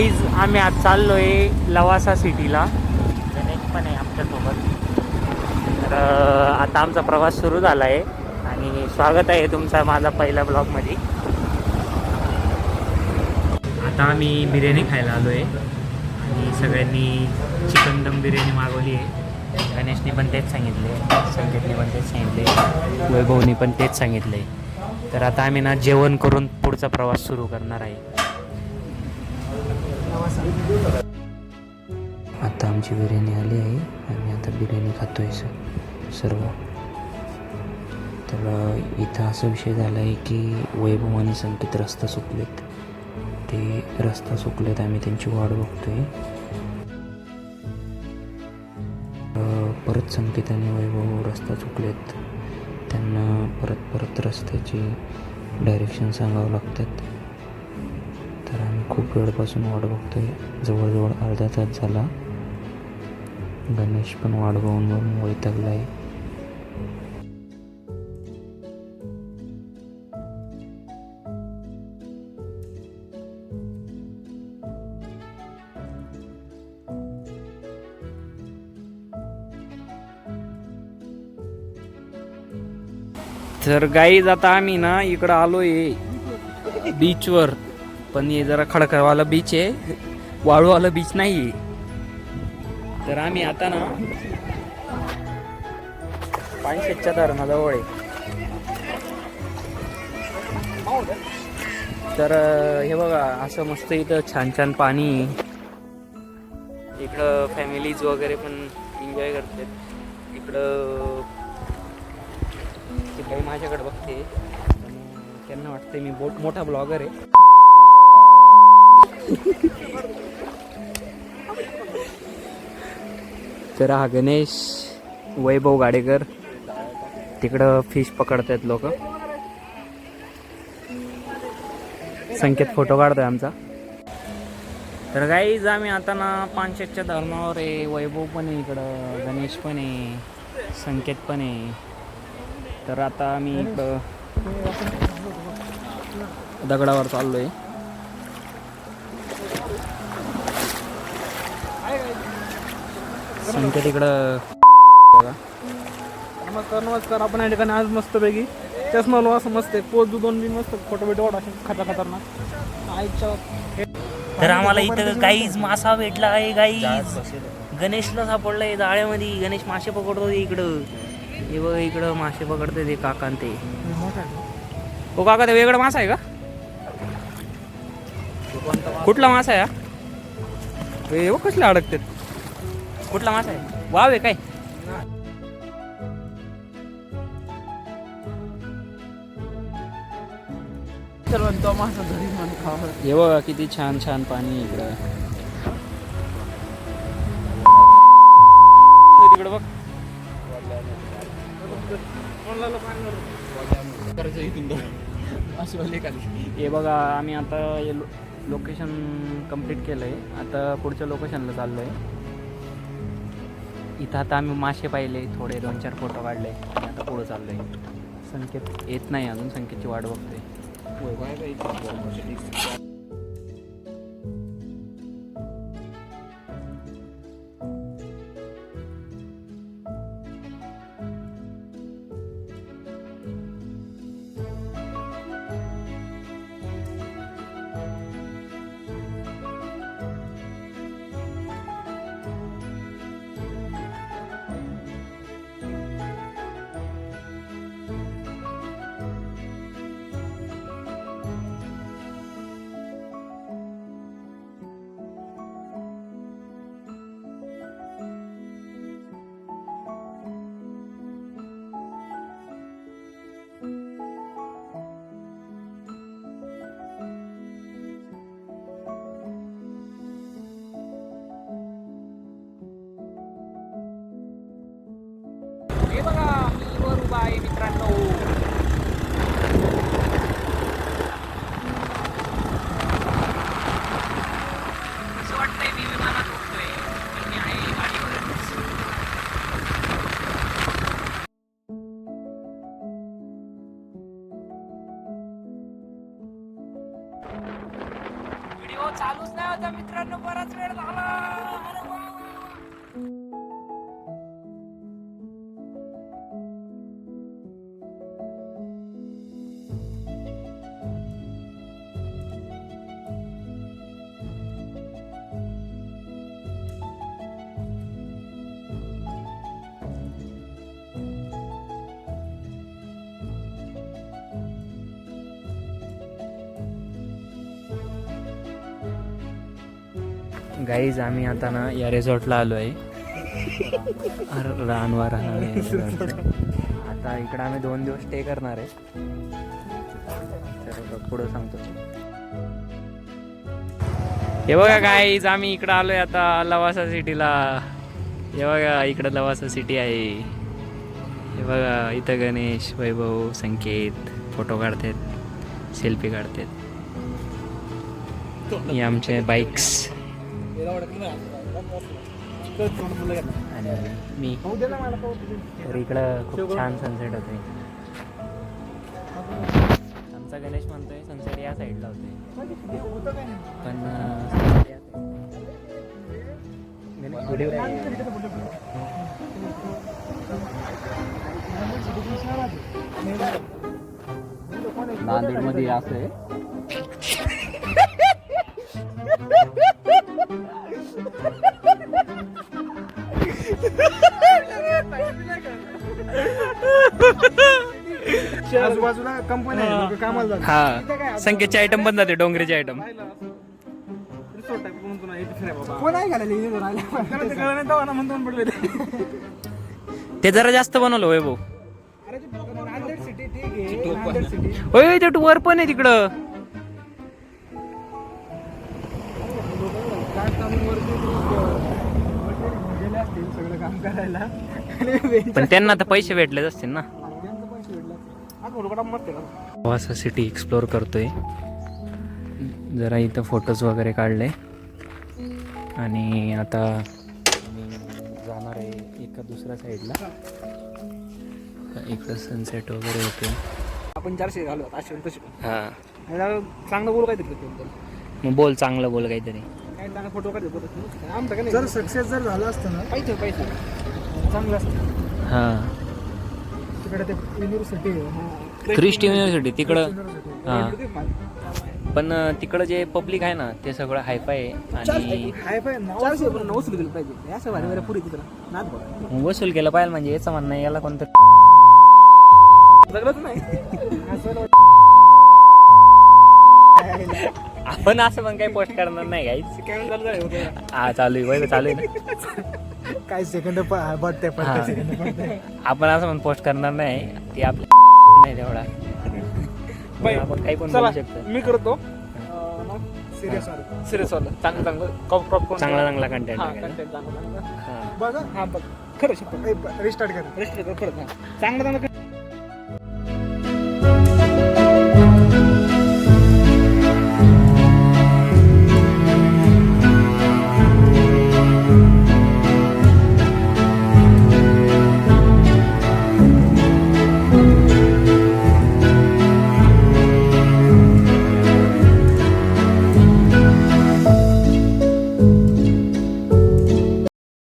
आम्ही आज चाललोय लवासा सिटीला. गणेश पण आहे आमच्यासोबत. तर आता आमचा प्रवास सुरू झाला आहे आणि स्वागत आहे तुमचा माझा पहिल्या ब्लॉगमध्ये. आता आम्ही बिर्याणी खायला आलो आहे आणि सगळ्यांनी चिकन दम बिर्याणी मागवली आहे. गणेशनी पण तेच सांगितले, संकेतने पण तेच सांगितले, वैभवनी पण तेच सांगितले. तर आता आम्ही ना जेवण करून पुढचा प्रवास सुरू करणार आहे. आता आमची बिर्याणी आली आहे आणि आता बिर्याणी खातोय सर्व. तर इथं असा विषय झाला आहे की वैभव आणि संकेत रस्ता चुकलेत. ते रस्ता चुकलेत, आम्ही त्यांची वाट बघतोय. परत संकेत आणि वैभव रस्ता चुकलेत, त्यांना परत रस्त्याची डायरेक्शन सांगावं लागतात. तर आम्ही खूप वेळपासून वाट बघतोय, जवळजवळ अर्धा तास झाला. गणेश पण वाट बघून वैतागला आहे. तर गाईज आता आम्ही ना इकडं आलोय बीचवर, पण हे जरा खडखडवाला बीच आहे, वाळूवाला बीच नाही. तर आम्ही आता ना पानशेतच्या धरणाजवळ आहे. तर हे बघा असं मस्त इथं छान छान पाणी. इकडं फॅमिलीज वगैरे पण एन्जॉय करतात. इकडं काही माझ्याकडे बघते, त्यांना वाटते मी मोठा ब्लॉगर आहे. तर हा गणेश, वैभव गाडेकर, तिकडं फिश पकडतात लोक. संकेत फोटो काढतोय आमचा. तर गाईज आम्ही आता ना पानशेतच्या धरणावर आहे. वैभव पण आहे इकडं, गणेश पण आहे, संकेत पण आहे. तर आता आम्ही इकडं दगडावर चाललोय. संकेत इकडं बघा. नमस्कार. आपण या ठिकाणी आज मस्तपैकी चष्मा लो असं मस्त पोच दोन बी मस्त फोटो बिटो वाढ खतरनाक आईच्या. तर आम्हाला इथं गाईज मासा भेटला आहे. गाईज गणेशला सापडलाय जाळ्यामध्ये. गणेश मासे पकडतो इकडं. हे बघ इकडं मासे पकडते ते काका ते. हो काका, ते वेगळा मासा आहे का? कुठला मासा आहे हा? कसले अडकतात? कुठला मासा आहे? वाव आहे काय? हे बघा किती छान छान पाणी इकडं. तिकडं बघ. हे बघा आम्ही आता लोकेशन कंप्लीट केलंय. आता पुढच्या लोकेशनला चाललोय. इथं आता आम्ही मासे पाहिले, थोडे 2-4 फोटो काढले आणि आता पुढं चाललोय. संकेत येत नाही अजून, संकेतची वाट बघतोय. चालूच नाही होता मित्रांनो, बराच वेळ झाला. अरे वा, वा, वा. गाईज आम्ही आता ना या रिसॉर्टला आलो आहे. रानवा आता इकडं आम्ही 2 दिवस स्टे करणार आहे. तर पुढं सांगतो. हे बघा गाईज आम्ही इकडं आलोय आता लवासा सिटीला. हे बघा इकडं लवासा सिटी आहे. हे बघा इथं गणेश, वैभव, संकेत फोटो काढतात, सेल्फी काढतात. हे आमचे बाईक्स आणि मी. तर इकडं खूप छान सनसेट होते. आमचा गणेश म्हणतोय सनसेट या साईडला होते, पण नांदेड मध्ये असं आहे. आजूबाजूला कंपनी आहे, कामाला जातात. हा संकेतचे आयटम बंद जाते, डोंगरीचे आयटम. रिसॉर्ट टाईप म्हणतो ना, इथे फिराय बाबा. कोण आहे घालायला म्हणतो पडले. ते जरा जास्त बनवलं वैभव. अरे नांदेड सिटी ठीक आहे, नांदेड सिटी. होय ते वर पण आहे तिकडं. गेले असतील सगळं काम करायला. पण त्यांना तर पैसे भेटलेच असतील ना. मस्त आहे. असं सिटी एक्सप्लोर करतोय. जरा इथं फोटोज वगैरे काढले आणि आता मी जाणार आहे एका दुसऱ्या साईडला. इकडं सनसेट वगैरे होते. आपण 400 घालू असे तसे. हां चांगलं बोल काय तिकडे. मग बोल, चांगलं बोल काहीतरी. काय चांगला फोटो काढतो आमचा का नाही. जर सक्सेस जर झाला असतं ना, पैसे चांगलं असतं. हां तिकडे ते युनिव्हर्सिटी ख्रिस्टी युनिव्हर्सिटी तिकडं. हां पण तिकडं जे पब्लिक आहे ना ते सगळं हायफाय आहे आणि वसूल केलं पाहिजे. असं भारी भारी पुरी तिकडं नाच बघा. वसूल केलं पाहिजे. म्हणजे याचं म्हणणं आहे याला कोणतं सगळंच नाही. आपण असं पण काही पोस्ट करणार नाही काहीच. हा चालू आहे, चालू आहे ना. काय सेकंड बघते आपण असं पण पोस्ट करणार नाही. ते आपलं नाही तेवढा. आपण काही पण बोलू शकतो. मी करतो सिरियस वाला चांगला कंटेंट बघा. हा बघ खरं रिस्टार्ट कर. चांगलं